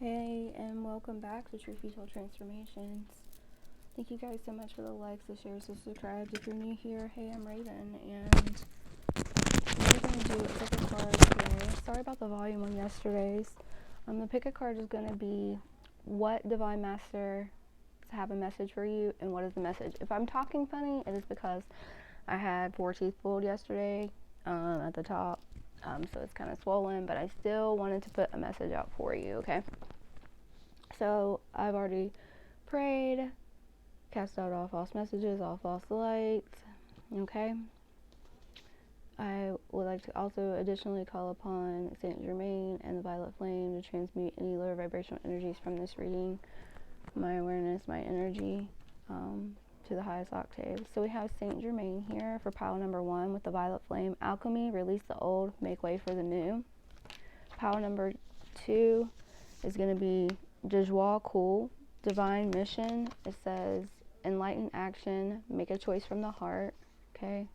Hey, and welcome back to Truthbetold Transformations. Thank you guys so much for the likes, the shares, the subscribes. If you're new here, hey, I'm Raven, and what we're going to do is pick a card today. Sorry about the volume on yesterday's. The pick a card is going to be what Divine Master have a message for you, and what is the message. If I'm talking funny, it is because I had 4 teeth pulled yesterday at the top, so it's kind of swollen, but I still wanted to put a message out for you, okay? So I've already prayed, cast out all false messages, all false lights, okay? I would like to also additionally call upon Saint Germain and the Violet Flame to transmute any lower vibrational energies from this reading, my awareness, my energy, to the highest octave. So we have Saint Germain here for pile number 1 with the Violet Flame. Alchemy, release the old, make way for the new. Pile number 2 is going to be Joie Cool, Divine Mission. It says enlighten action, make a choice from the heart. Okay,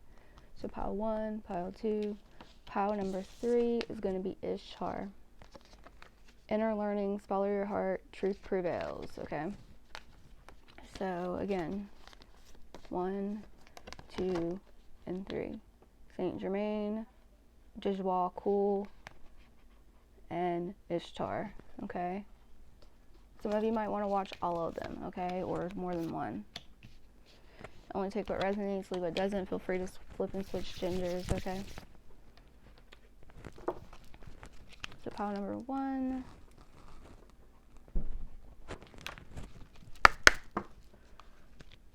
so pile 1, pile 2. Pile number 3 is going to be Ishtar. Inner learnings, follow your heart, truth prevails. Okay, so again, 1, 2, and 3. Saint Germain, Joie Cool, and Ishtar. Okay, some of you might want to watch all of them, okay, or more than one. Only take what resonates, leave what doesn't. Feel free to flip and switch genders, okay? So pile number 1.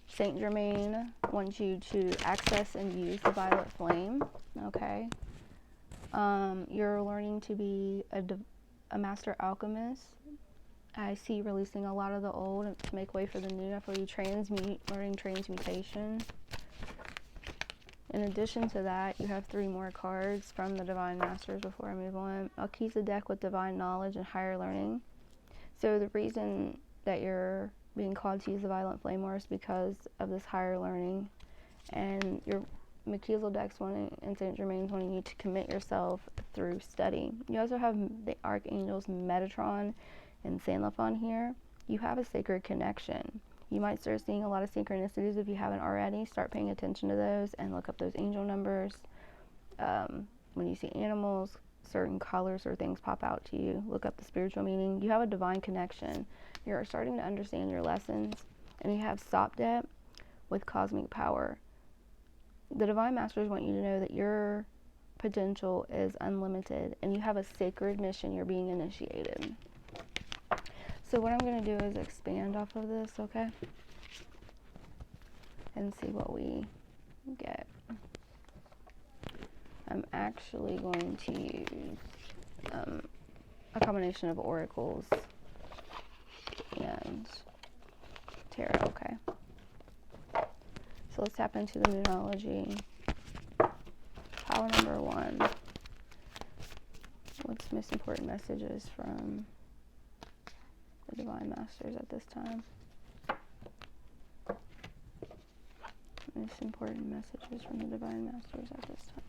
Saint Germain wants you to access and use the Violet Flame, okay? You're learning to be a master alchemist. I see releasing a lot of the old to make way for the new. I feel you learning transmutation. In addition to that, you have 3 more cards from the Divine Masters before I move on. Melchizedek with divine knowledge and higher learning. So the reason that you're being called to use the Violet Flame more is because of this higher learning. And your Melchizedek's wanting, and Saint Germain's wanting you to commit yourself through study. You also have the Archangels Metatron and Sanlafon here. You have a sacred connection. You might start seeing a lot of synchronicities if you haven't already. Start paying attention to those and look up those angel numbers. When you see animals, certain colors or things pop out to you. Look up the spiritual meaning. You have a divine connection. You're starting to understand your lessons. And you have Sopdet with cosmic power. The Divine Masters want you to know that your potential is unlimited and you have a sacred mission. You're being initiated. So what I'm going to do is expand off of this, okay? And see what we get. I'm actually going to use a combination of oracles and tarot, okay? So let's tap into the Moonology. Power number 1. What's the most important messages from the Divine Masters at this time? Most important messages from the Divine Masters at this time.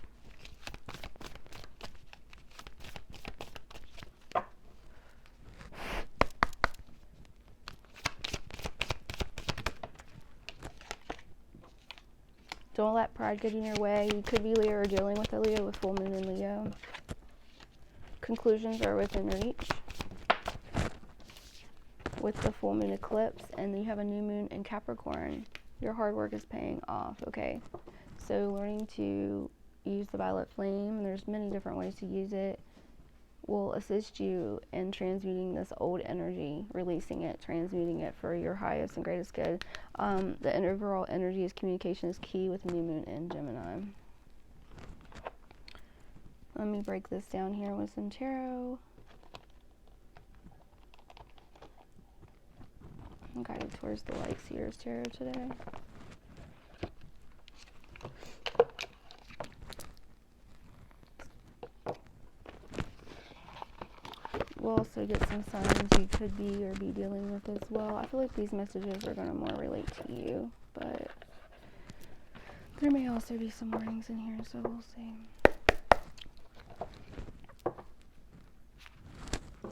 Don't let pride get in your way. You could be Leo or dealing with a Leo with full moon in Leo. Conclusions are within reach with the full moon eclipse, and then you have a new moon in Capricorn. Your hard work is paying off, okay? So learning to use the Violet Flame, and there's many different ways to use it, will assist you in transmuting this old energy, releasing it, transmuting it for your highest and greatest good. The overall energy is communication is key with new moon in Gemini. Let me break this down here with some tarot. I'm guided towards the Light Seers Tarot today. We'll also get some signs you could be or be dealing with as well. I feel like these messages are going to more relate to you, but there may also be some warnings in here, so we'll see.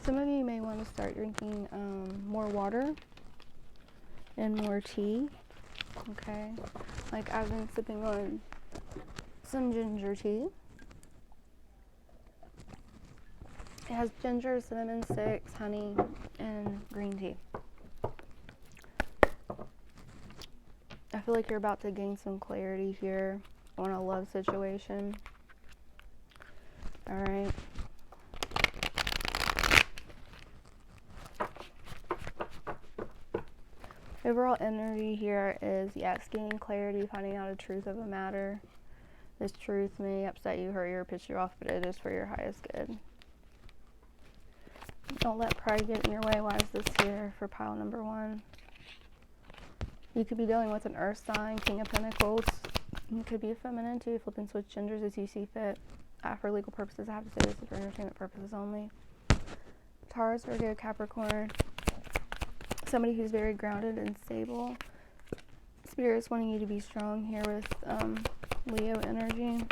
Some of you may want to start drinking more water and more tea, okay? Like I've been sipping on some ginger tea. It has ginger, cinnamon sticks, honey, and green tea. I feel like you're about to gain some clarity here on a love situation. All right. Overall energy here is, yes, gaining clarity, finding out the truth of a matter. This truth may upset you, hurt you, or piss you off, but it is for your highest good. Don't let pride get in your way. Why is this here for pile number 1? You could be dealing with an earth sign, King of Pentacles. It could be a feminine too. Flip and switch genders as you see fit. For legal purposes, I have to say this is for entertainment purposes only. Taurus, Virgo, Capricorn. Somebody who's very grounded and stable. Spirit's wanting you to be strong here with Leo energy.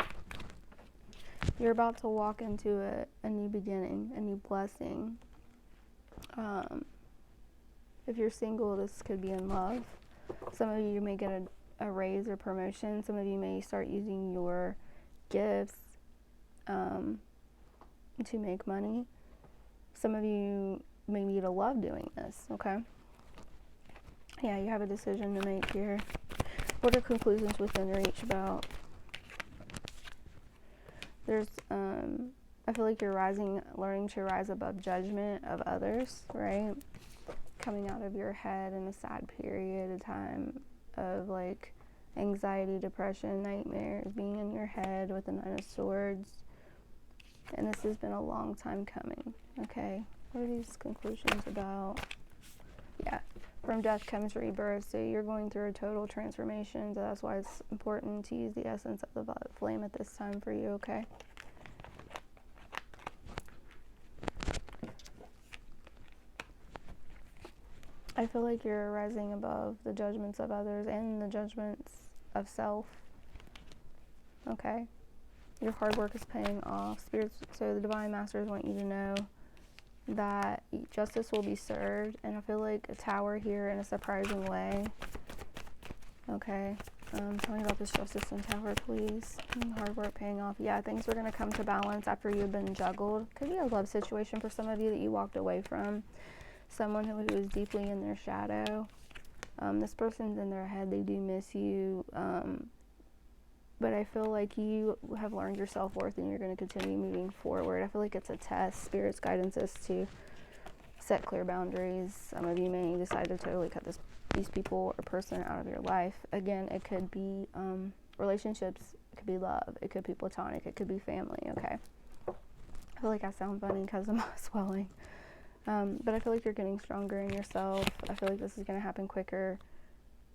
You're about to walk into a new beginning, a new blessing. If you're single, this could be in love. Some of you may get a raise or promotion. Some of you may start using your gifts to make money. Some of you may need to love doing this, okay? Yeah, you have a decision to make here. What are conclusions within reach about? There's, I feel like you're learning to rise above judgment of others, right? Coming out of your head in a sad period of time of like anxiety, depression, nightmares, being in your head with the 9 of Swords. And this has been a long time coming, okay? What are these conclusions about? Yeah, from death comes rebirth. So you're going through a total transformation. So that's why it's important to use the essence of the violet flame at this time for you, okay? I feel like you're rising above the judgments of others and the judgments of self, okay? Your hard work is paying off. Spirits, so the Divine Masters want you to know that justice will be served. And I feel like a Tower here in a surprising way. Okay. Tell me about this Justice and Tower, please. Hard work paying off. Yeah, things are going to come to balance after you've been juggled. Could be a love situation for some of you that you walked away from. Someone who is deeply in their shadow. This person's in their head. They do miss you. But I feel like you have learned your self-worth and you're going to continue moving forward. I feel like it's a test. Spirit's guidance is to set clear boundaries. Some of you may decide to totally cut these people or person out of your life. Again, it could be relationships. It could be love. It could be platonic. It could be family, okay? I feel like I sound funny because of my swelling. But I feel like you're getting stronger in yourself. I feel like this is going to happen quicker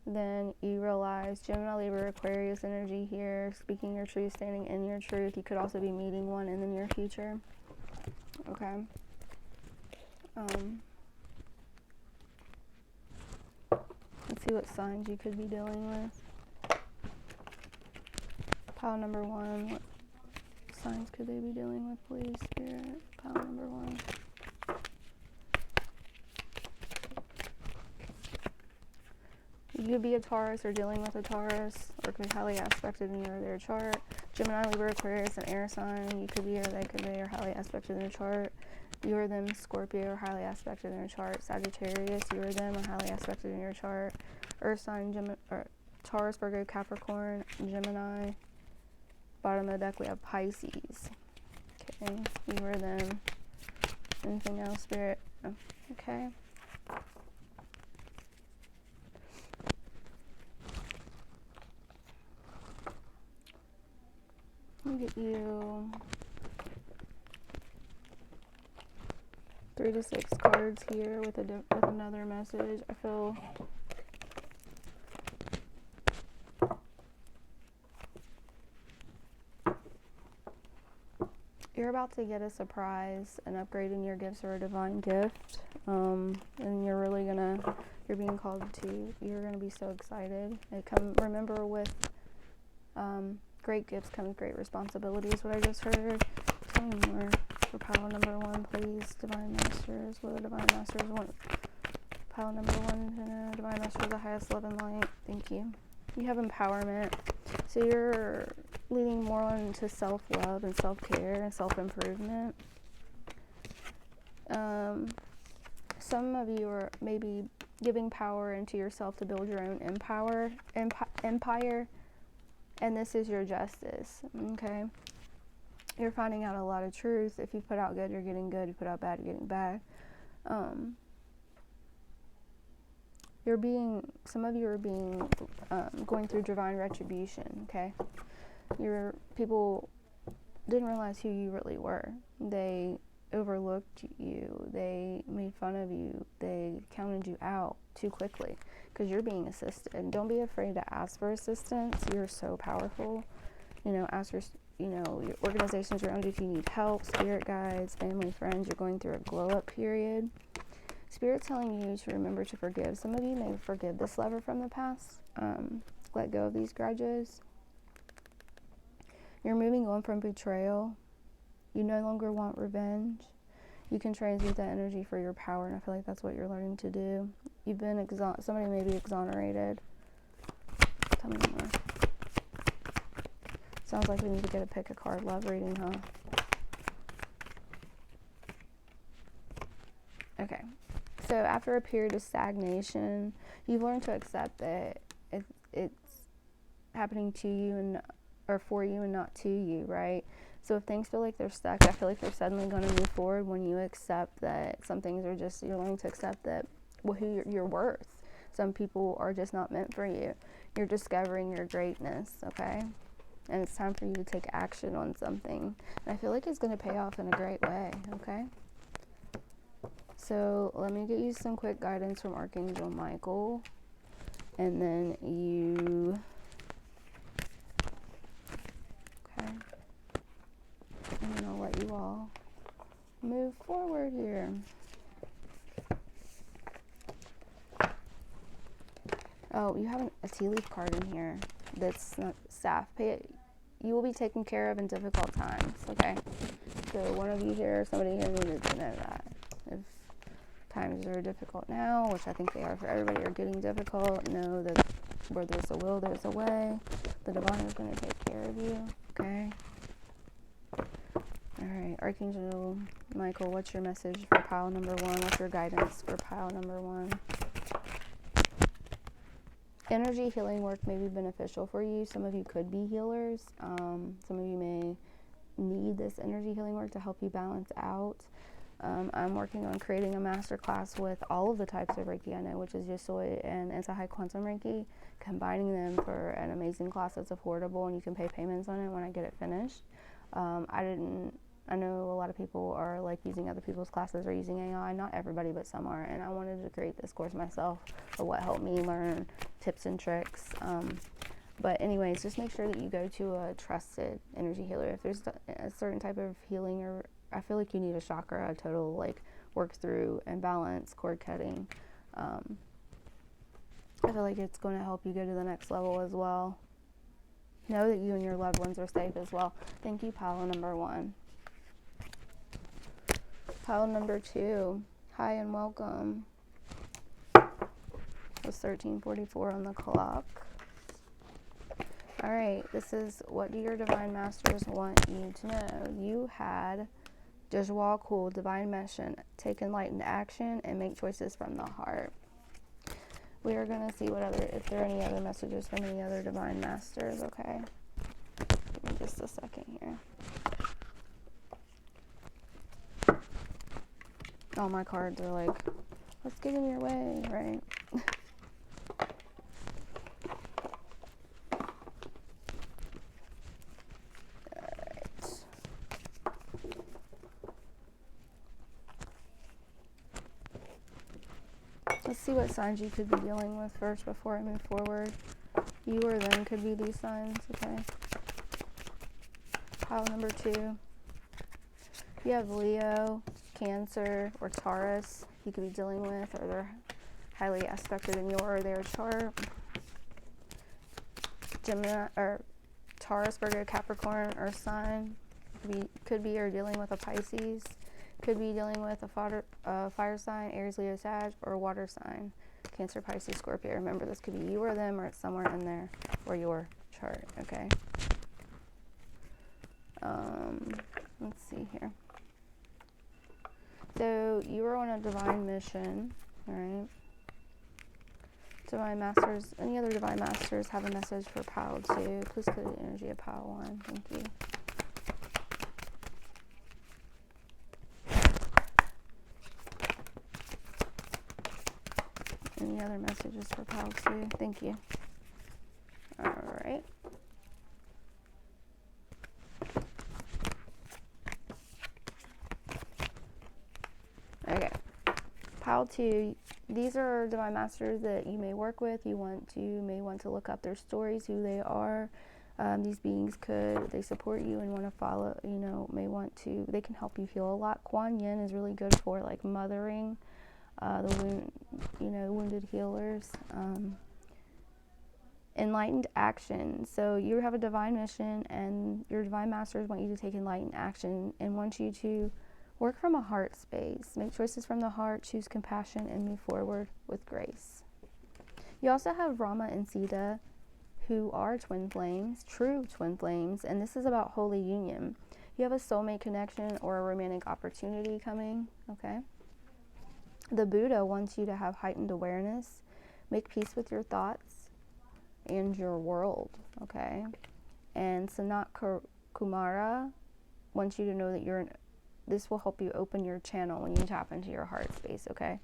than you realize. Gemini, Libra, Aquarius energy here. Speaking your truth, standing in your truth. You could also be meeting one in the near future. Okay. Let's see what signs you could be dealing with. Pile number 1. What signs could they be dealing with, please, Spirit? Pile number 1. You could be a Taurus or dealing with a Taurus, or could be highly aspected in their chart. Gemini, Libra, Aquarius, an air sign. You could be or they could be or highly aspected in their chart. You or them, Scorpio, or highly aspected in your chart. Sagittarius, you or them are highly aspected in your chart. Earth sign, Taurus, Virgo, Capricorn, Gemini. Bottom of the deck we have Pisces. Okay, you or them. Anything else, Spirit? Oh, okay. Let me get you 3 to 6 cards here with another message. I feel you're about to get a surprise, an upgrade in your gifts or a divine gift, and you're being called to. You're gonna be so excited. Remember, with great gifts comes great responsibilities. What I just heard. Tell me more. for pile number 1, please, Divine Masters? What do the Divine Masters want pile number 1 to know? Divine Masters, the highest love and light. Thank you. You have empowerment. So you're leaning more into self-love and self-care and self-improvement. Some of you are maybe giving power into yourself to build your own empire, and this is your justice, okay? You're finding out a lot of truth. If you put out good, you're getting good. You put out bad, you're getting bad. Some of you are going through divine retribution, okay? People didn't realize who you really were. They overlooked you. They made fun of you. They counted you out too quickly because you're being assisted. And don't be afraid to ask for assistance. You're so powerful. Ask your organizations around you if you need help, spirit guides, family, friends. You're going through a glow-up period. Spirit's telling you to remember to forgive. Some of you may forgive this lover from the past. Let go of these grudges. You're moving on from betrayal. You no longer want revenge. You can transmute that energy for your power, and I feel like that's what you're learning to do. You've been somebody may be exonerated. Tell me more. Sounds like we need to get a pick a card love reading, huh? Okay. So after a period of stagnation, you've learned to accept that it's happening to you or for you and not to you, right? So if things feel like they're stuck, I feel like they're suddenly going to move forward when you accept that some things are just, you're learning to accept that who you're worth. Some people are just not meant for you. You're discovering your greatness, okay? And it's time for you to take action on something. And I feel like it's going to pay off in a great way, okay? So let me get you some quick guidance from Archangel Michael. And then okay. And then I'll let you all move forward here. Oh, you have a tea leaf card in here that's not staff. You will be taken care of in difficult times, okay? So one of you here, somebody here needed to know that. If times are difficult now, which I think they are for everybody, are getting difficult, know that where there's a will, there's a way. The divine is going to take care of you, okay? Alright, Archangel Michael, what's your message for pile number 1? What's your guidance for pile number 1? Energy healing work may be beneficial for you. Some of you could be healers. Some of you may need this energy healing work to help you balance out. I'm working on creating a masterclass with all of the types of Reiki I know, which is Yosoi and Anti-High Quantum Reiki, combining them for an amazing class that's affordable, and you can pay payments on it when I get it finished. I know a lot of people are like using other people's classes or using AI. Not everybody, but some are. And I wanted to create this course myself of what helped me learn tips and tricks. But anyways, just make sure that you go to a trusted energy healer. If there's a certain type of healing, or I feel like you need a chakra, a total like work through and balance, cord cutting. I feel like it's going to help you go to the next level as well. Know that you and your loved ones are safe as well. Thank you, pile number 1. Pile number 2. Hi and welcome. It's 13:44 on the clock. Alright, this is what do your divine masters want you to know. You had Joshua Cool, divine mission, take enlightened action and make choices from the heart. We are going to see if there are any other messages from any other divine masters, okay? Give me just a second here. All my cards are like, let's get in your way, right? Alright. Let's see what signs you could be dealing with first before I move forward. You or them could be these signs, okay? Pile number 2. You have Leo, Cancer, or Taurus you could be dealing with, or they're highly aspected in your or their chart. Gemini, or Taurus, Virgo, Capricorn, Earth sign. Could be you're dealing with a Pisces. Could be dealing with a fire sign, Aries, Leo, Sag, or a water sign, Cancer, Pisces, Scorpio. Remember, this could be you or them, or it's somewhere in there or your chart. Okay. Let's see here. So you are on a divine mission, all right? Divine Masters, any other Divine Masters have a message for Pile 2? Please clear the energy of Pile 1. Thank you. Any other messages for Pile 2? Thank you. All right. Okay. Pile 2, these are Divine Masters that you may work with. You may want to look up their stories, who they are. These beings they support you and want to follow, they can help you feel a lot. Kuan Yin is really good for like mothering, wounded healers. Enlightened action. So you have a divine mission and your Divine Masters want you to take enlightened action and want you to work from a heart space. Make choices from the heart, choose compassion, and move forward with grace. You also have Rama and Sita, who are twin flames, true twin flames, and this is about holy union. You have a soulmate connection or a romantic opportunity coming, okay? The Buddha wants you to have heightened awareness, make peace with your thoughts and your world, okay? And Sanat Kumara wants you to know that this will help you open your channel when you tap into your heart space, okay?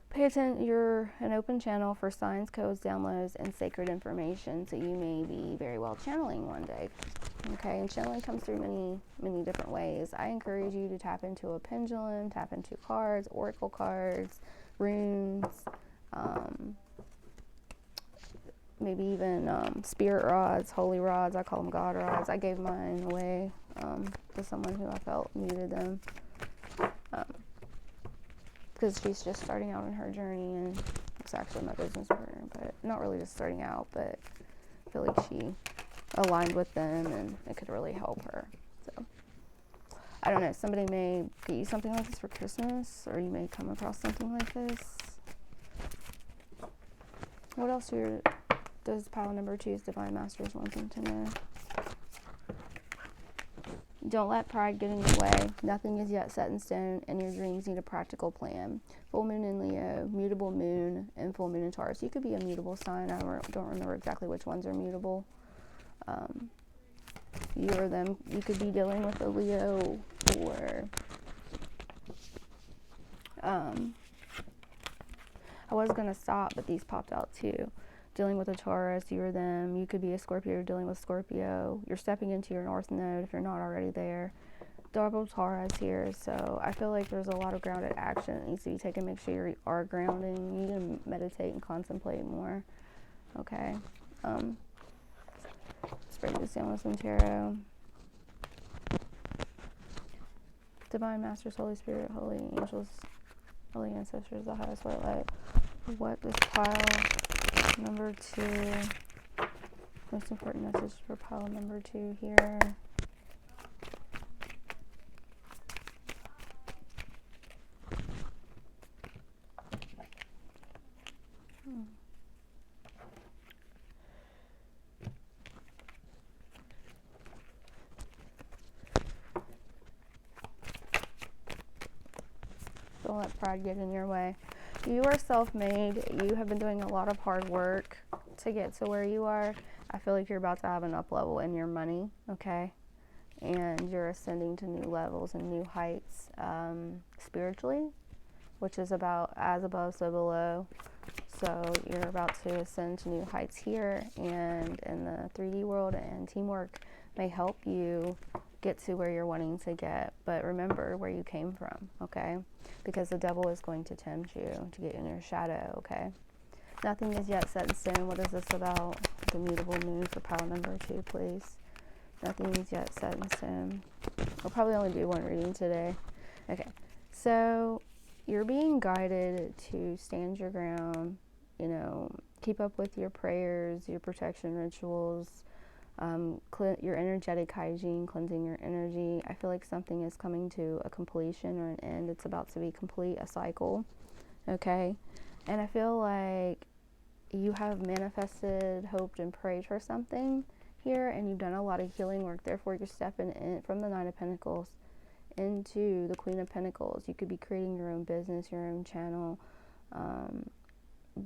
Pay attention, you're an open channel for signs, codes, downloads, and sacred information, so you may be very well channeling one day, okay? And channeling comes through many, many different ways. I encourage you to tap into a pendulum, tap into cards, oracle cards, runes, maybe even spirit rods, holy rods. I call them God rods. I gave mine away to someone who I felt needed them. Because she's just starting out in her journey, and it's actually my business partner, but not really just starting out, but I feel like she aligned with them and it could really help her. So I don't know, somebody may get you something like this for Christmas, or you may come across something like this. What else does pile number 2's Divine Masters want them to know? Don't let pride get in your way. Nothing is yet set in stone, and your dreams need a practical plan. Full moon in Leo, mutable moon, and full moon in Taurus. You could be a mutable sign. I don't remember exactly which ones are mutable. You or them. You could be dealing with a Leo, or I was going to stop, but these popped out too. Dealing with a Taurus, you or them. You could be a Scorpio, you're dealing with Scorpio. You're stepping into your North Node if you're not already there. Double Taurus here, so I feel like there's a lot of grounded action that needs to be taken. Make sure you are grounding. You need to meditate and contemplate more. Okay. Let's break this down with some tarot. Divine Masters, Holy Spirit, Holy Angels, Holy Ancestors, the highest white light. What is pile number 2? Most important message for pile number 2 here. Don't let pride get in your way. You are self-made. You have been doing a lot of hard work to get to where you are. I feel like you're about to have an up level in your money, okay? And you're ascending to new levels and new heights spiritually, which is about as above, so below. So you're about to ascend to new heights here and in the 3D world, and teamwork may help you get to where you're wanting to get. But remember where you came from, okay? Because the devil is going to tempt you to get in your shadow, okay? Nothing is yet set in stone. What is this about? The mutable moon for pile number 2, please. Nothing is yet set in stone. I'll probably only do one reading today. Okay, so you're being guided to stand your ground, keep up with your prayers, your protection rituals, your energetic hygiene, cleansing your energy. I feel like something is coming to a completion or an end. It's about to be complete, a cycle, okay? And I feel like you have manifested, hoped, and prayed for something here, and you've done a lot of healing work. Therefore, you're stepping in from the Knight of Pentacles into the Queen of Pentacles. You could be creating your own business, your own channel,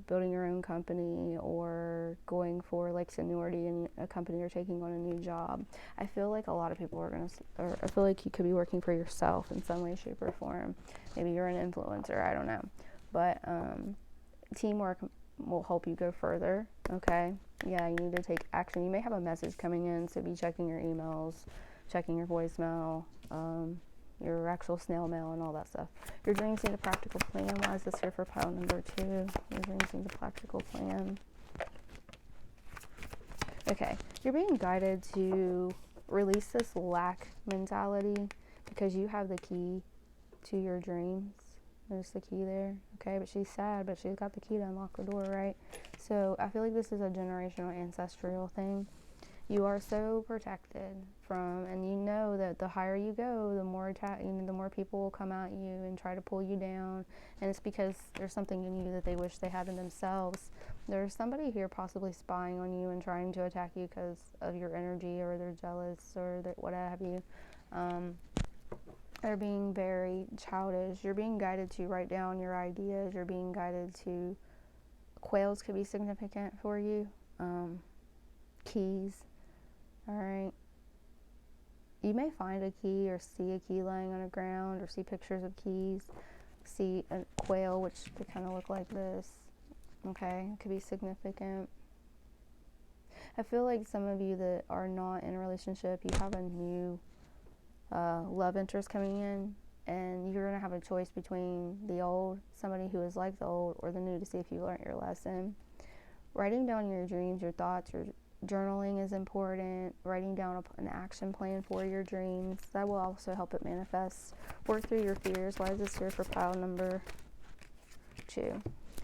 building your own company, or going for like seniority in a company or taking on a new job. I feel like a lot of people are going to, or I feel like you could be working for yourself in some way, shape, or form. Maybe you're an influencer, I don't know. But teamwork will help you go further, okay? Yeah, you need to take action. You may have a message coming in, so be checking your emails, checking your voicemail, your actual snail mail and all that stuff. Your dreams need a practical plan. Why is this here for pile number 2? Your dreams need a practical plan. Okay, you're being guided to release this lack mentality because you have the key to your dreams. There's the key there, okay? But she's sad, but she's got the key to unlock the door, right? So I feel like this is a generational ancestral thing. You are so protected from, and you know that the higher you go, the more the more people will come at you and try to pull you down. And it's because there's something in you that they wish they had in themselves. There's somebody here possibly spying on you and trying to attack you because of your energy, or they're jealous, or what have you. They're being very childish. You're being guided to write down your ideas. You're being guided to, quails could be significant for you. Keys. All right. You may find a key or see a key lying on the ground, or see pictures of keys. See a quail, which could kind of look like this. Okay. It could be significant. I feel like some of you that are not in a relationship, you have a new love interest coming in, and you're going to have a choice between the old, somebody who is like the old, or the new, to see if you learned your lesson. Writing down your dreams, your thoughts, your journaling is important. Writing down an action plan for your dreams, that will also help it manifest. Work through your fears. Why is this here for pile number 2?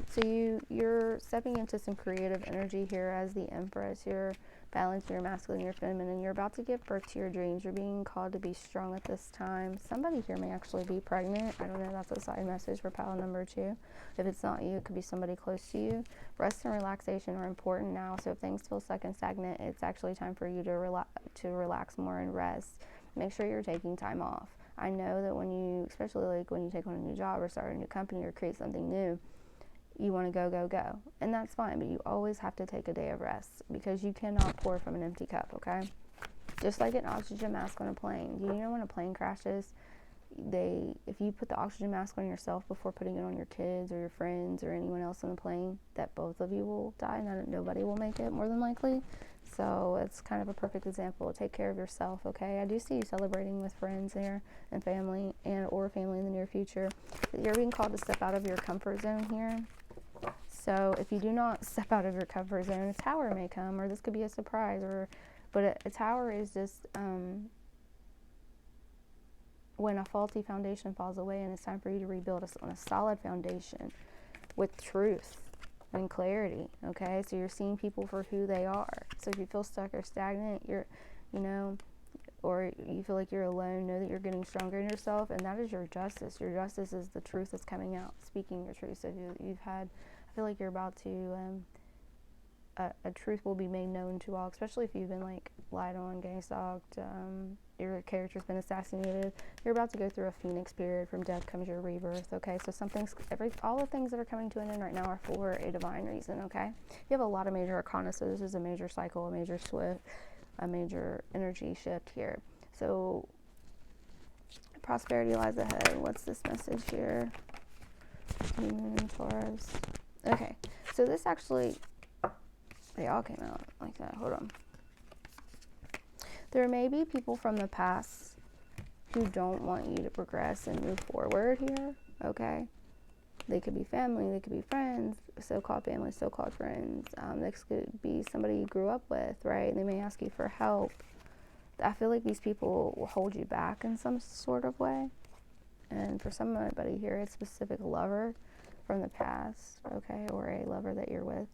So you're stepping into some creative energy here as the Empress. You're balancing your masculine and your feminine. You're about to give birth to your dreams. You're being called to be strong at this time. Somebody here may actually be pregnant. I don't know. That's a side message for pile number 2. If it's not you, it could be somebody close to you. Rest and relaxation are important now. So if things feel stuck and stagnant, it's actually time for you to relax more and rest. Make sure you're taking time off. I know that when you, especially like when you take on a new job or start a new company or create something new, you want to go, and that's fine, but you always have to take a day of rest, because you cannot pour from an empty cup, okay? Just like an oxygen mask on a plane. Do you know when a plane crashes, if you put the oxygen mask on yourself before putting it on your kids or your friends or anyone else on the plane, that both of you will die, and nobody will make it, more than likely. So it's kind of a perfect example. Take care of yourself, okay? I do see you celebrating with friends here and family, or family in the near future. You're being called to step out of your comfort zone here. So if you do not step out of your comfort zone, a tower may come, or this could be a surprise, but a tower is just when a faulty foundation falls away, and it's time for you to rebuild on a solid foundation with truth and clarity, okay? So you're seeing people for who they are. So if you feel stuck or stagnant, or you feel like you're alone, know that you're getting stronger in yourself, and that is your justice. Your justice is the truth that's coming out, speaking your truth. So I feel like you're about to, a truth will be made known to all, especially if you've been like lied on, gang stalked, your character's been assassinated. You're about to go through a phoenix period. From death comes your rebirth, okay? So all the things that are coming to an end right now are for a divine reason, okay? You have a lot of major arcana, so this is a major cycle, a major swift, a major energy shift here. So prosperity lies ahead. What's this message here? Moon and Taurus. Okay, so this actually, they all came out like that. Hold on. There may be people from the past who don't want you to progress and move forward here, okay? They could be family, they could be friends, so-called family, so-called friends. This could be somebody you grew up with, right? They may ask you for help. I feel like these people will hold you back in some sort of way. And for somebody here, it's a specific lover from the past, okay, or a lover that you're with.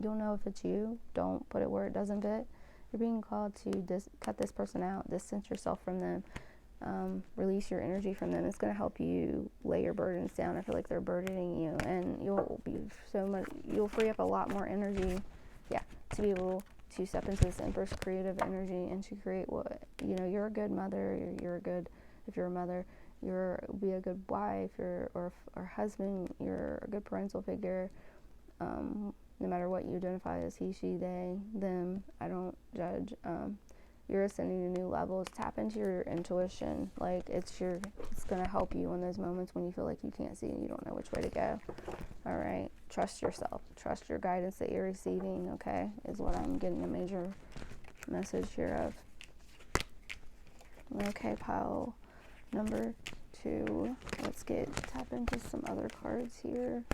You'll know if it's you. Don't put it where it doesn't fit. You're being called to cut this person out, distance yourself from them, release your energy from them. It's going to help you lay your burdens down. I feel like they're burdening you, and you'll free up a lot more energy, to be able to step into this Empress creative energy and to create what, you're a good mother, if you're a mother, be a good wife, or husband, you're a good parental figure, no matter what you identify as, he, she, they, them, I don't judge. You're ascending to new levels. Tap into your intuition. Like, it's going to help you in those moments when you feel like you can't see and you don't know which way to go. All right. Trust yourself. Trust your guidance that you're receiving, okay, is what I'm getting a major message here of. Okay, pile number 2. Let's tap into some other cards here.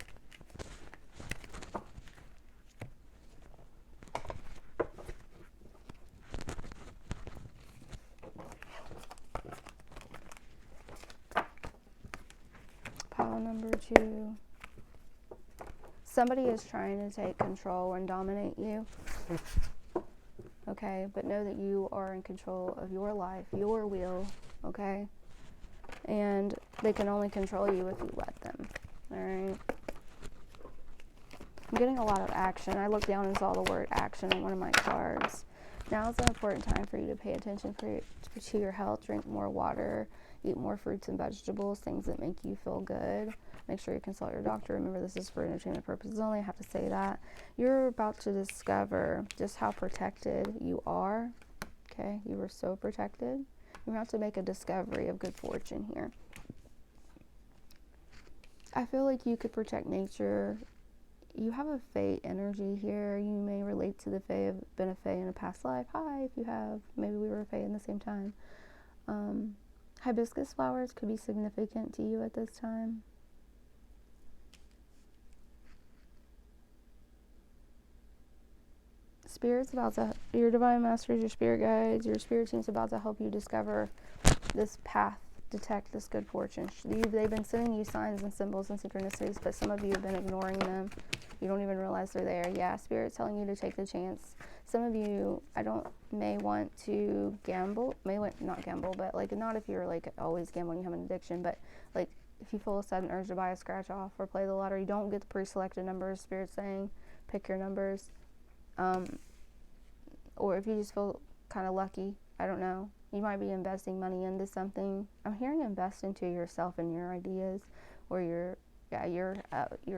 Pile number 2. Somebody is trying to take control and dominate you. Okay, but know that you are in control of your life, your will, okay? And they can only control you if you let them, all right? I'm getting a lot of action. I looked down and saw the word action on one of my cards. Now is an important time for you to pay attention to your health. Drink more water, eat more fruits and vegetables, things that make you feel good. Make sure you consult your doctor. Remember, this is for entertainment purposes only. I have to say that. You're about to discover just how protected you are. Okay, you were so protected. You're about to make a discovery of good fortune here. I feel like you could protect nature. You have a Fae energy here. You may relate to the Fae, have been a Fae in a past life. Hi, if you have. Maybe we were a Fae in the same time. Hibiscus flowers could be significant to you at this time. Your divine masters, your spirit guides, your spirit team's about to help you discover this path, detect this good fortune. They've been sending you signs and symbols and synchronicities, but some of you have been ignoring them. You don't even realize they're there. Yeah, Spirit's telling you to take the chance. Some of you, may want to gamble, not gamble, but like, not if you're like always gambling, you have an addiction, but like if you feel a sudden urge to buy a scratch off or play the lottery, don't get the pre-selected numbers. Spirit's saying, pick your numbers. Or if you just feel kind of lucky, I don't know, you might be investing money into something. I'm hearing invest into yourself and your ideas, or you're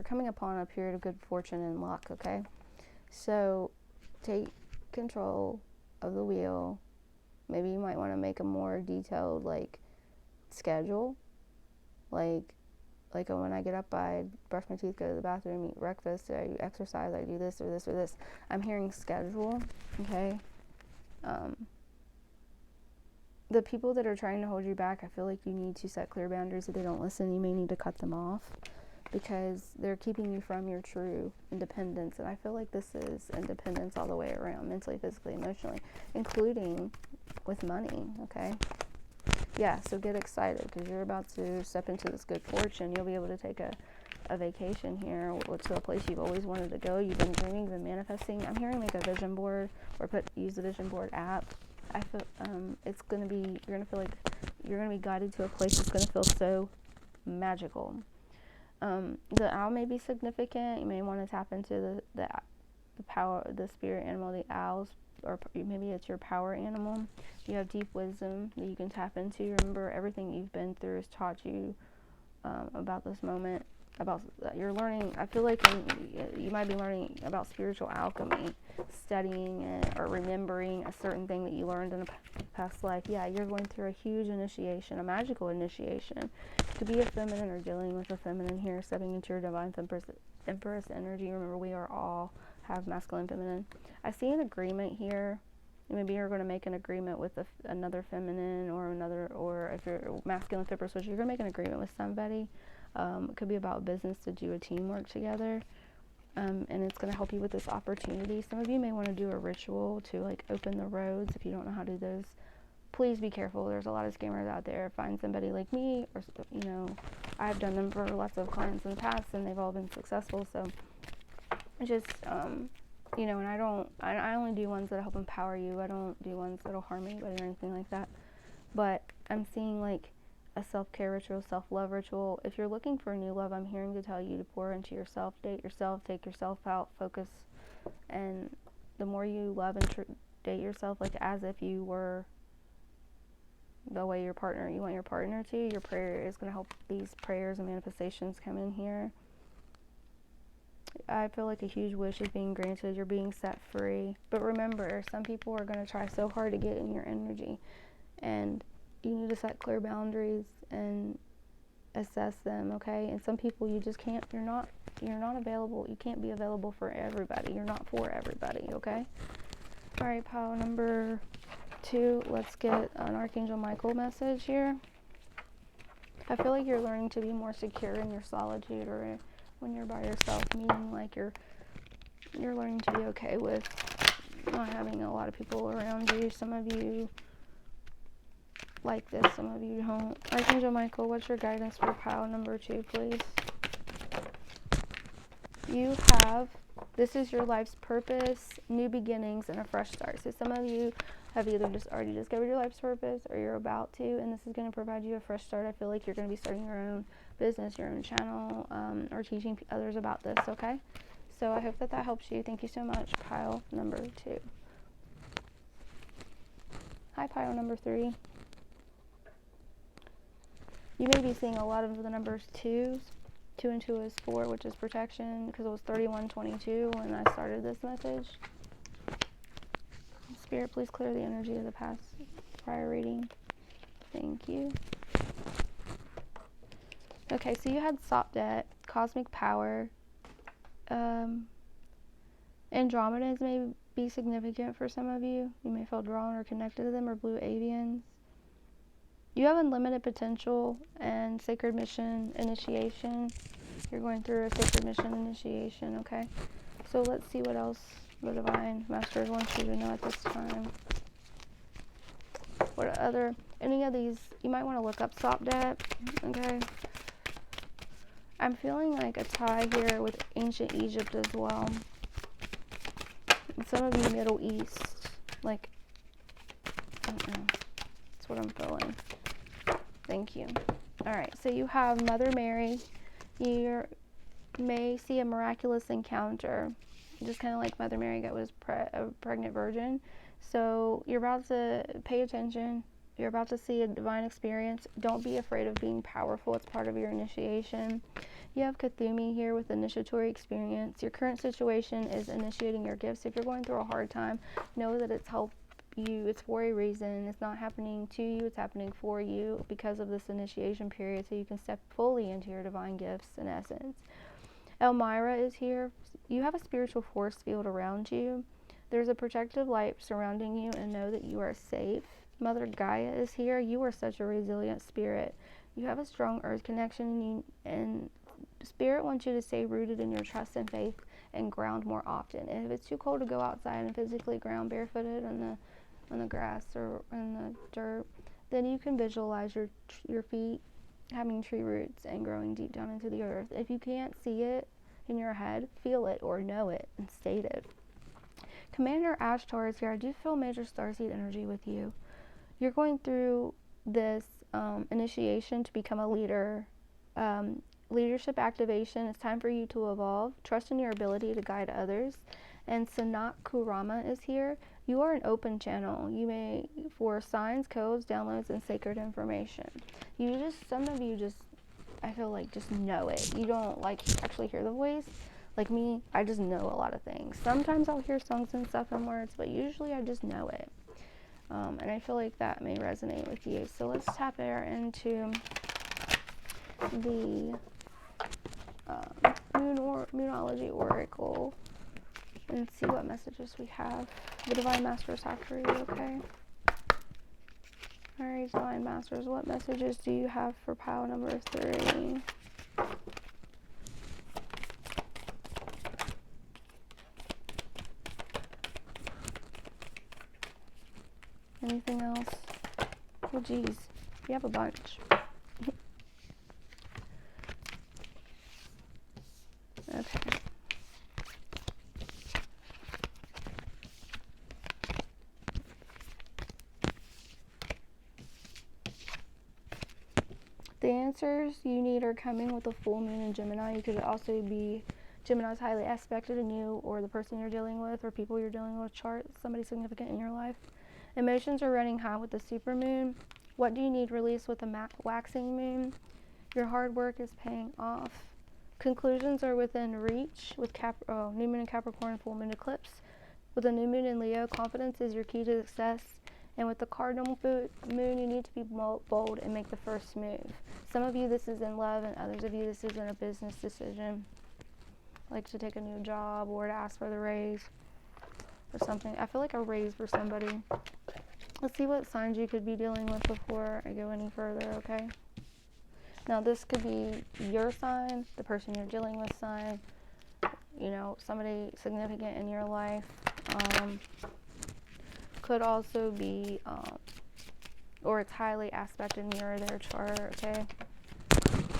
coming upon a period of good fortune and luck, okay? So take control of the wheel. Maybe you might want to make a more detailed schedule, like when I get up, I brush my teeth, go to the bathroom, eat breakfast, I exercise, I do this or this or this. I'm hearing schedule, okay? The people that are trying to hold you back, I feel like you need to set clear boundaries. If they don't listen, you may need to cut them off because they're keeping you from your true independence. And I feel like this is independence all the way around, mentally, physically, emotionally, including with money, okay? Yeah, so get excited because you're about to step into this good fortune. You'll be able to take a vacation here to a place you've always wanted to go. You've been dreaming, you've been manifesting. I'm hearing make a vision board or use the vision board app. I feel you're gonna feel like you're gonna be guided to a place that's gonna feel so magical. The owl may be significant. You may want to tap into the power, the spirit animal, the owls, or maybe it's your power animal. You have deep wisdom that you can tap into. Remember, everything you've been through has taught you about this moment. You're learning. I feel like you might be learning about spiritual alchemy, studying it or remembering a certain thing that you learned in a past life. Yeah, you're going through a huge initiation, a magical initiation. It could be a feminine or dealing with a feminine here, stepping into your divine empress energy. Remember, we are all have masculine, feminine. I see an agreement here. Maybe you're going to make an agreement with another feminine or if you're masculine, empress, you're going to make an agreement with somebody. It could be about business to do a teamwork together, and it's going to help you with this opportunity. Some of you may want to do a ritual to open the roads. If you don't know how to do those, please be careful. There's a lot of scammers out there. Find somebody like me, or I've done them for lots of clients in the past, and they've all been successful. So just you know, and I only do ones that help empower you. I don't do ones that'll harm anybody or anything like that. But I'm seeing like a self-care ritual, self-love ritual. If you're looking for new love, I'm hearing to tell you to pour into yourself, date yourself, take yourself out, focus. And the more you love and date yourself, like as if you were the way you want your partner to, your prayer is going to help these prayers and manifestations come in here. I feel like a huge wish is being granted. You're being set free. But remember, some people are going to try so hard to get in your energy. And you need to set clear boundaries and assess them, okay? And some people you just can't, you're not available. You can't be available for everybody. You're not for everybody, okay? All right, pile number 2. Let's get an Archangel Michael message here. I feel like you're learning to be more secure in your solitude, or when you're by yourself, meaning like you're learning to be okay with not having a lot of people around you. Some of you like this, some of you don't. Archangel Michael, what's your guidance for pile number 2, please? You have, this is your life's purpose, new beginnings, and a fresh start. So some of you have either just already discovered your life's purpose, or you're about to, and this is going to provide you a fresh start. I feel like you're going to be starting your own business, your own channel, or teaching others about this, okay? So I hope that helps you. Thank you so much, pile number 2. Hi, pile number 3. You may be seeing a lot of the numbers 2s. 2 and 2 is 4, which is protection, because it was 3122 when I started this message. Spirit, please clear the energy of the past prior reading. Thank you. Okay, so you had Sopdet, cosmic power. Andromedas may be significant for some of you. You may feel drawn or connected to them, or blue avians. You have unlimited potential and sacred mission initiation. You're going through a sacred mission initiation, okay? So let's see what else the Divine Masters want you to know at this time. What other, any of these, you might want to look up Sopdet, okay? I'm feeling like a tie here with ancient Egypt as well. And some of you Middle East, like, I don't know. That's what I'm feeling. Thank you. All right, so you have Mother Mary. You may see a miraculous encounter, just kind of like Mother Mary that was a pregnant virgin. So you're about to pay attention. You're about to see a divine experience. Don't be afraid of being powerful. It's part of your initiation. You have Kathumi here with initiatory experience. Your current situation is initiating your gifts. If you're going through a hard time, know that it's help you. It's for a reason. It's not happening to you. It's happening for you because of this initiation period, so you can step fully into your divine gifts in essence. Elmira is here. You have a spiritual force field around you. There's a protective light surrounding you, and know that you are safe. Mother Gaia is here. You are such a resilient spirit. You have a strong earth connection, and Spirit wants you to stay rooted in your trust and faith and ground more often. And if it's too cold to go outside and physically ground barefooted on the grass or in the dirt, then you can visualize your feet having tree roots and growing deep down into the earth. If you can't see it in your head, feel it or know it and state it. Commander Ashtar is here. I do feel major starseed energy with you. You're going through this initiation to become a leader. Leadership activation. It's time for you to evolve. Trust in your ability to guide others. And Sanat Kurama is here. You are an open channel. You may, for signs, codes, downloads, and sacred information. Some of you just, I feel like just know it. You don't like actually hear the voice. Like me, I just know a lot of things. Sometimes I'll hear songs and stuff and words, but usually I just know it. And I feel like that may resonate with you. So let's tap into the Moonology Oracle and see what messages we have. The Divine Masters have for you, okay? Alright, Divine Masters, what messages do you have for pile number 3? Anything else? Oh, geez. You have a bunch. Okay. answers you need are coming with the full moon in Gemini. You could also be Gemini's highly aspected in you, or the person you're dealing with, or people you're dealing with chart, somebody significant in your life. Emotions are running high with the super moon. What do you need release with the waxing moon? Your hard work is paying off. Conclusions are within reach with new moon in Capricorn, full moon eclipse. With a new moon in Leo, confidence is your key to success. And with the cardinal moon, you need to be bold and make the first move. Some of you, this is in love, and others of you, this is in a business decision. Like to take a new job or to ask for the raise or something. I feel like a raise for somebody. Let's see what signs you could be dealing with before I go any further, okay? Now, this could be your sign, the person you're dealing with sign, you know, somebody significant in your life. Could also be, or it's highly aspected near their chart, okay?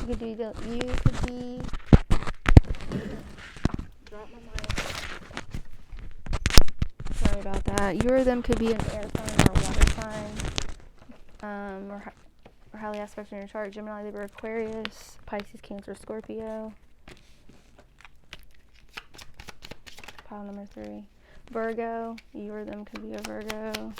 You could be, drop my mic. Sorry about that. You or them could be an air sign or water sign, or highly aspected in your chart. Gemini, Libra, Aquarius, Pisces, Cancer, Scorpio. Pile number 3. Virgo, you or them could be a Virgo.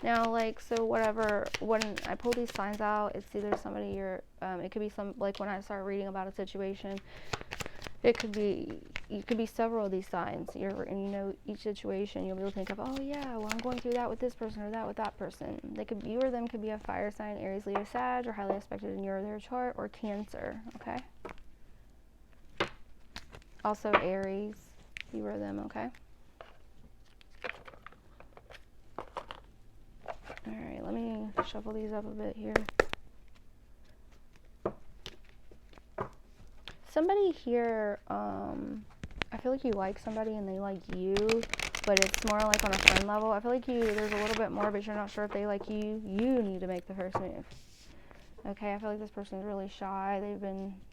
Now, like, so whatever, when I pull these signs out, it's either somebody you're, it could be some, like when I start reading about a situation, it could be several of these signs. And you know, each situation, you'll be able to think of, oh yeah, well, I'm going through that with this person or that with that person. You or them could be a fire sign, Aries, Leo, Sag, or highly aspected in your or their chart, or Cancer, okay? Also Aries, you or them, okay? Alright, let me shuffle these up a bit here. Somebody here, I feel like you like somebody and they like you, but it's more like on a friend level. I feel like there's a little bit more, but you're not sure if they like you. You need to make the first move. Okay, I feel like this person is really shy.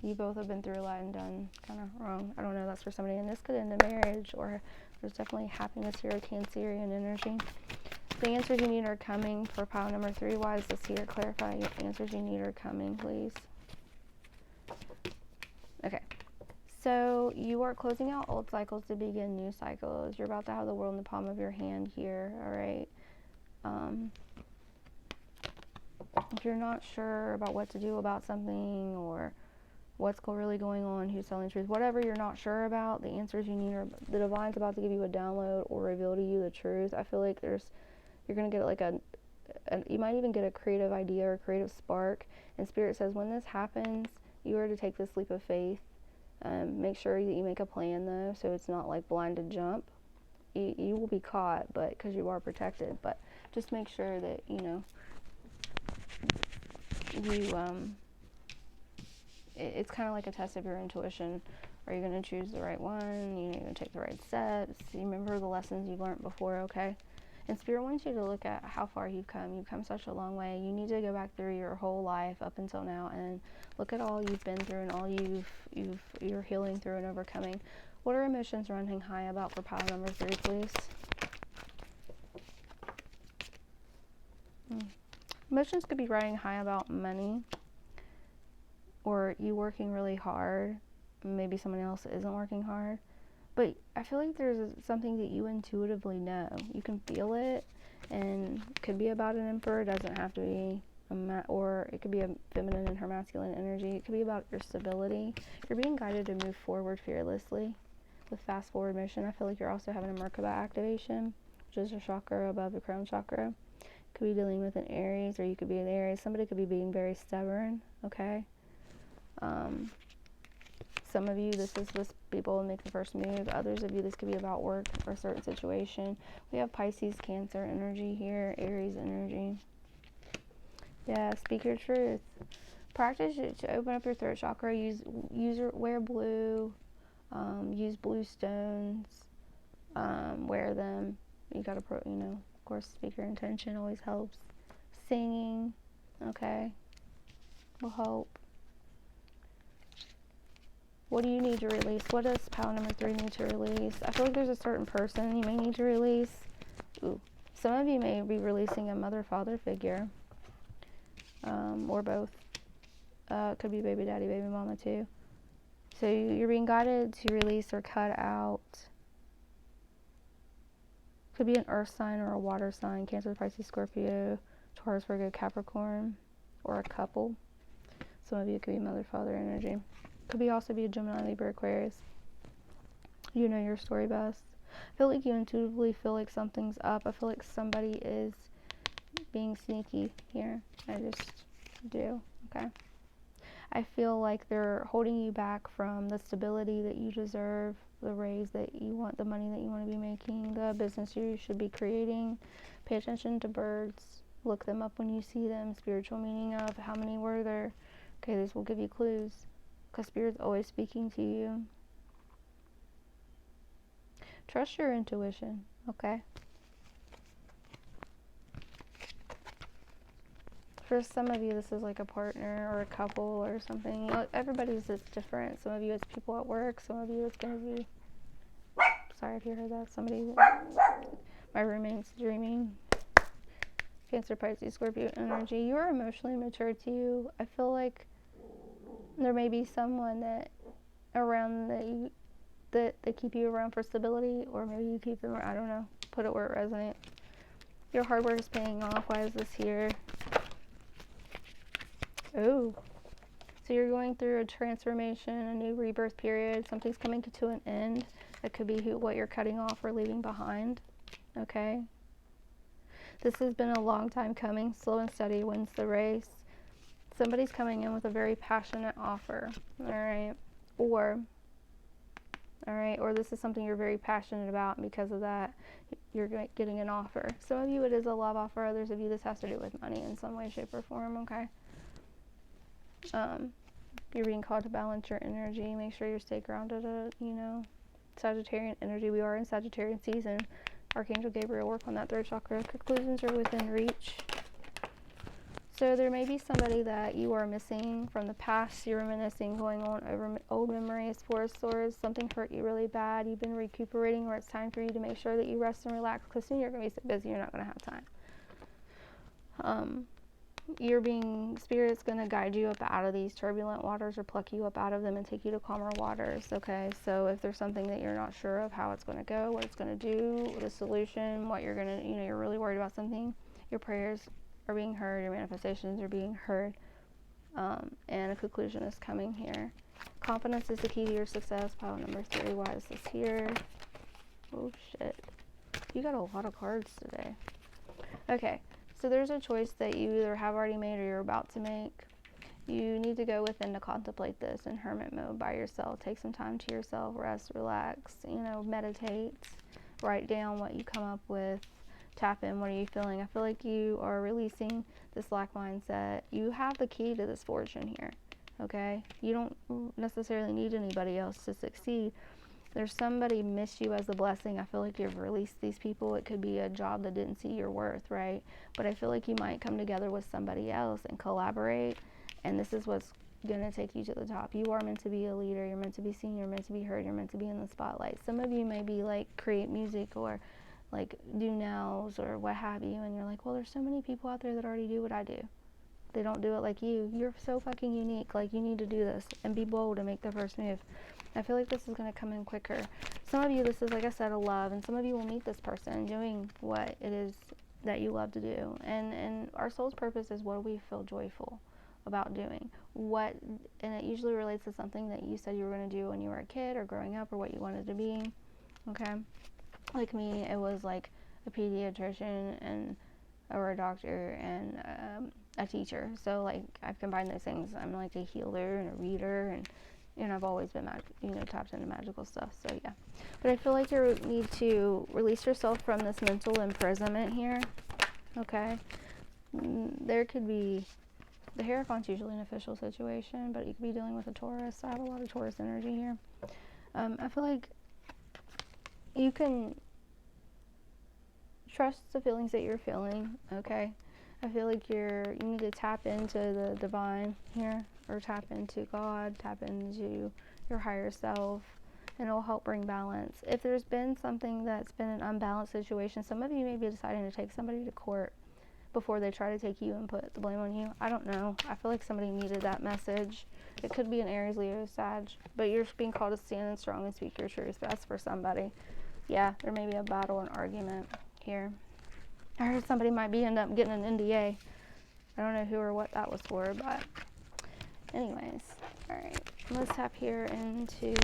You both have been through a lot and done kind of wrong. I don't know, that's for somebody. And this could end a marriage, or there's definitely happiness here, Cancerian energy. The answers you need are coming for pile number 3. Why is this here? Clarify your answers you need are coming, please. Okay. So you are closing out old cycles to begin new cycles. You're about to have the world in the palm of your hand here, all right? If you're not sure about what to do about something, or what's really going on, who's telling the truth, whatever you're not sure about, the answers you need are, the divine's about to give you a download or reveal to you the truth. I feel like you're going to get like you might even get a creative idea or a creative spark. And Spirit says when this happens, you are to take this leap of faith. Make sure that you make a plan though, so it's not like blinded jump. You will be caught, but because you are protected. But just make sure that it's kind of like a test of your intuition. Are you going to choose the right one? You're going to take the right steps. You remember the lessons you've learned before, okay? And Spirit wants you to look at how far you've come. You've come such a long way. You need to go back through your whole life up until now and look at all you've been through and all you're healing through and overcoming. What are emotions running high about for pile number 3, please? Emotions could be running high about money, or you working really hard. Maybe someone else isn't working hard. But I feel like there's something that you intuitively know. You can feel it, and it could be about an emperor. It doesn't have to be or it could be a feminine and her masculine energy. It could be about your stability. You're being guided to move forward fearlessly with fast forward motion. I feel like you're also having a Merkaba activation, which is a chakra above the crown chakra. Could be dealing with an Aries, or you could be an Aries. Somebody could be being very stubborn, okay? Some of you, this is with people make the first move. Others of you, this could be about work or a certain situation. We have Pisces, Cancer energy here, Aries energy. Yeah, speak your truth. Practice to open up your throat chakra. Wear blue. Use blue stones. Wear them. You gotta, of course, speak your intention always helps. Singing, okay, will help. What do you need to release? What does pile number 3 need to release? I feel like there's a certain person you may need to release. Ooh. Some of you may be releasing a mother-father figure, or both. Could be baby daddy, baby mama too. So you're being guided to release or cut out. Could be an earth sign or a water sign, Cancer, Pisces, Scorpio, Taurus, Virgo, Capricorn, or a couple. Some of you could be mother, father energy. Could be also be a Gemini, Libra, Aquarius. You know your story best. I feel like you intuitively feel like something's up. I feel like somebody is being sneaky here. I just do. Okay. I feel like they're holding you back from the stability that you deserve, the raise that you want, the money that you want to be making, the business you should be creating. Pay attention to birds. Look them up when you see them. Spiritual meaning of how many were there. Okay, this will give you clues because Spirit's always speaking to you. Trust your intuition, okay? For some of you, this is like a partner or a couple or something. You know, everybody's is different. Some of you, it's people at work. Some of you, it's going to be... Sorry if you heard that. Somebody... My roommate's dreaming. Cancer, Pisces, Scorpio energy. You are emotionally mature too. I feel like there may be someone that around that they keep you around for stability, or maybe you keep them, I don't know. Put it where it resonates. Your hard work is paying off. Why is this here? Oh, so you're going through a transformation, a new rebirth period. Something's coming to an end. That could be what you're cutting off or leaving behind. Okay. This has been a long time coming. Slow and steady wins the race. Somebody's coming in with a very passionate offer. All right. Or this is something you're very passionate about, and because of that, you're getting an offer. Some of you, it is a love offer. Others of you, this has to do with money in some way, shape, or form. Okay. You're being called to balance your energy. Make sure you stay grounded. Sagittarian energy. We are in Sagittarian season. Archangel Gabriel, work on that third chakra. Conclusions are within reach. So there may be somebody that you are missing from the past. You're reminiscing, going on over old memories. Four of Swords, something hurt you really bad. You've been recuperating, or it's time for you to make sure that you rest and relax, because soon you're going to be so busy you're not going to have time. Spirit's going to guide you up out of these turbulent waters, or pluck you up out of them and take you to calmer waters. Okay, so if there's something that you're not sure of how it's going to go, what it's going to do, the solution, what you're going to, you're really worried about something, your prayers are being heard, your manifestations are being heard, and a conclusion is coming here. Confidence is the key to your success. Pile number 3. Why is this here? Oh shit, you got a lot of cards today. Okay, so there's a choice that you either have already made or you're about to make. You need to go within to contemplate this in hermit mode by yourself. Take some time to yourself, rest, relax, meditate, write down what you come up with. Tap in, what are you feeling? I feel like you are releasing this lack mindset. You have the key to this fortune here, okay? You don't necessarily need anybody else to succeed. There's somebody missed you as a blessing. I feel like you've released these people. It could be a job that didn't see your worth, right? But I feel like you might come together with somebody else and collaborate, and this is what's going to take you to the top. You are meant to be a leader. You're meant to be seen. You're meant to be heard. You're meant to be in the spotlight. Some of you may be like create music or like do nails or what have you, and you're like, well, there's so many people out there that already do what I do. They don't do it like you. You're so fucking unique. Like, you need to do this and be bold and make the first move. I feel like this is going to come in quicker. Some of you, this is, like I said, a love, and some of you will meet this person doing what it is that you love to do. And our soul's purpose is what we feel joyful about doing. And it usually relates to something that you said you were going to do when you were a kid or growing up, or what you wanted to be. Okay? Like me, it was like a pediatrician or a doctor and a teacher. So like I've combined those things. I'm like a healer and a reader, and I've always been tapped into magical stuff. So yeah, but I feel like you need to release yourself from this mental imprisonment here. Okay, there could be the Hierophant's usually an official situation, but you could be dealing with a Taurus. I have a lot of Taurus energy here. I feel like you can trust the feelings that you're feeling, okay? I feel like you need to tap into the divine here, or tap into God, tap into your higher self, and it'll help bring balance. If there's been something that's been an unbalanced situation, some of you may be deciding to take somebody to court, before they try to take you and put the blame on you. I don't know. I feel like somebody needed that message. It could be an Aries, Leo, Sag, but you're being called to stand strong and speak your truth. That's for somebody. Yeah, there may be a battle, an argument here. I heard somebody might end up getting an NDA. I don't know who or what that was for, but anyways. Alright, let's tap here into,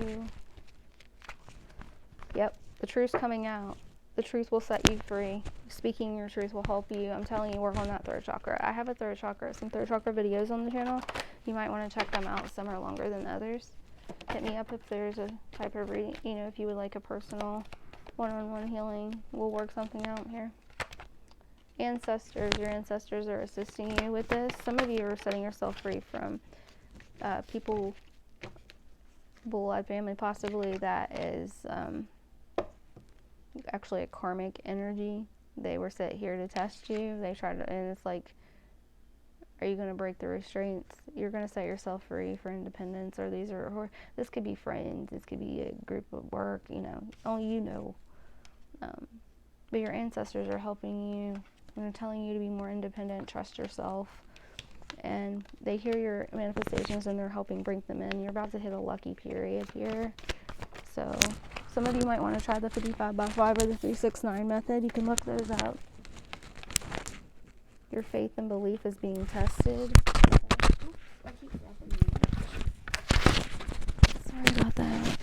yep, the truth's coming out. The truth will set you free. Speaking your truth will help you. I'm telling you, work on that third chakra. I have some third chakra videos on the channel. You might want to check them out. Some are longer than others. Hit me up if there's a type of reading, if you would like a personal one-on-one healing. We'll work something out here. Ancestors, your ancestors are assisting you with this. Some of you are setting yourself free from people, blood family possibly, that is actually a karmic energy. They were set here to test you. They tried to, and it's like, are you going to break the restraints? You're going to set yourself free for independence, or this could be friends, this could be a group of work, only you know. But your ancestors are helping you, and they're telling you to be more independent, trust yourself, and they hear your manifestations and they're helping bring them in. You're about to hit a lucky period here. So some of you might want to try the 55x5 or the 369 method. You can look those up. Your faith and belief is being tested. Sorry about that.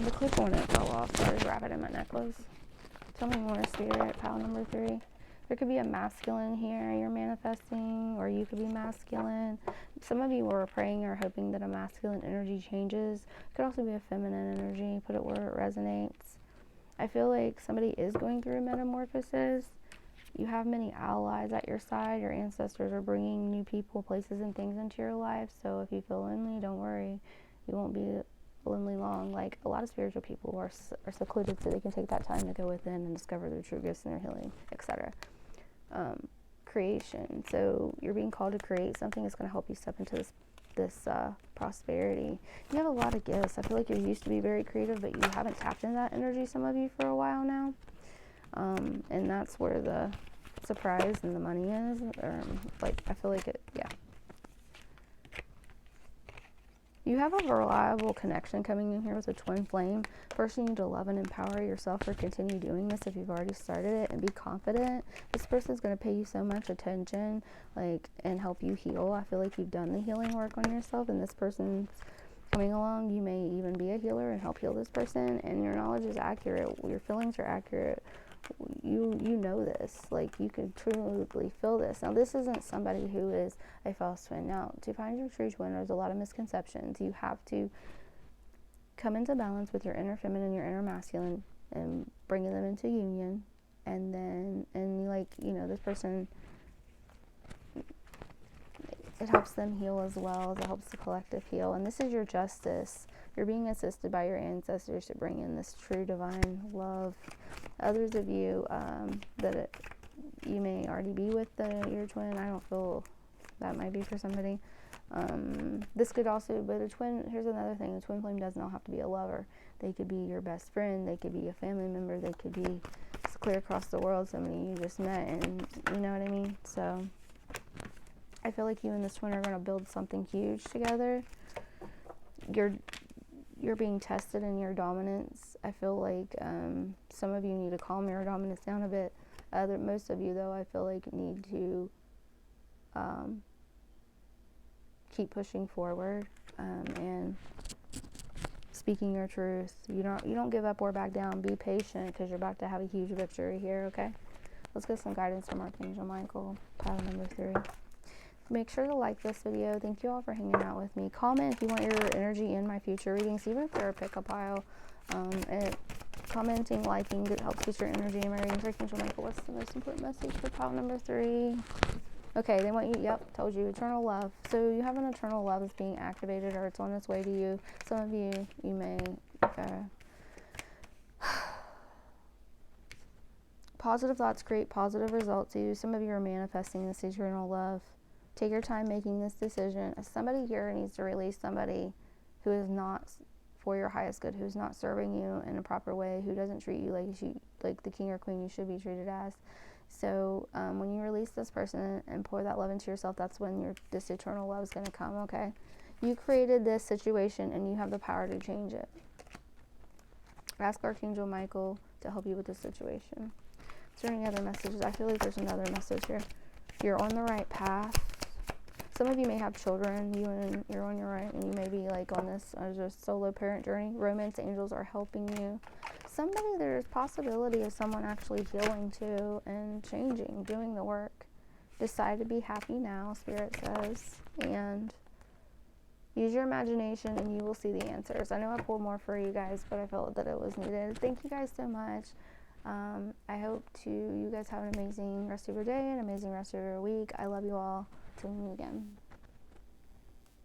The clip on it fell off, so I was wrapping it in my necklace. Tell me more, Spirit. Pile number 3. There could be a masculine here you're manifesting, or you could be masculine. Some of you were praying or hoping that a masculine energy changes. It could also be a feminine energy. Put it where it resonates. I feel like somebody is going through a metamorphosis. You have many allies at your side. Your ancestors are bringing new people, places, and things into your life. So if you feel lonely, don't worry. You won't be lonely long. Like, a lot of spiritual people are secluded, so they can take that time to go within and discover their true gifts and their healing, etc. Creation. So you're being called to create something that's going to help you step into this prosperity. You have a lot of gifts. I feel like you used to be very creative, but you haven't tapped into that energy, some of you, for a while now. And that's where the surprise and the money is. I feel like it, yeah. You have a reliable connection coming in here with a twin flame. First, you need to love and empower yourself, or continue doing this if you've already started it, and be confident. This person's going to pay you so much attention, and help you heal. I feel like you've done the healing work on yourself, and this person's coming along. You may even be a healer and help heal this person, and your knowledge is accurate. Your feelings are accurate. You know this. You can truly feel this. Now, this isn't somebody who is a false twin. Now, to find your true twin, there's a lot of misconceptions. You have to come into balance with your inner feminine, your inner masculine, and bringing them into union. And then, this person, it helps them heal as well, as it helps the collective heal. And this is your justice. You're being assisted by your ancestors to bring in this true divine love. Others of you, you may already be with your twin. I don't feel that might be for somebody. This could also, but here's another thing. A twin flame does not have to be a lover. They could be your best friend. They could be a family member. They could be clear across the world, somebody you just met, and you know what I mean? So I feel like you and this twin are going to build something huge together. You're being tested in your dominance. I feel like some of you need to calm your dominance down a bit. Most of you, though, I feel like need to keep pushing forward and speaking your truth. You don't give up or back down. Be patient, because you're about to have a huge victory here. Okay, let's get some guidance from Archangel Michael. Pile number 3. Make sure to like this video. Thank you all for hanging out with me. Comment if you want your energy in my future readings, even if they're a pick a pile. And commenting, liking, it helps get your energy in my readings. Archangel Michael, what's the most important message for pile number 3? Okay, they want you, yep, told you, eternal love. So you have an eternal love that's being activated, or it's on its way to you. Some of you may, okay. Positive thoughts create positive results to you. Some of you are manifesting this eternal love. Take your time making this decision. Somebody here needs to release somebody who is not for your highest good, who's not serving you in a proper way, who doesn't treat you like the king or queen you should be treated as. So when you release this person and pour that love into yourself, that's when this eternal love is going to come, okay? You created this situation and you have the power to change it. Ask Archangel Michael to help you with this situation. Is there any other messages? I feel like there's another message here. You're on the right path. Some of you may have children, you're on your right, and you may be like on this as a solo parent journey. Romance angels are helping you. Somebody, there's possibility of someone actually healing too and changing, doing the work. Decide to be happy now, Spirit says, and use your imagination and you will see the answers. I know I pulled more for you guys, but I felt that it was needed. Thank you guys so much. I hope you guys have an amazing rest of your day, an amazing rest of your week. I love you all. Till we meet again.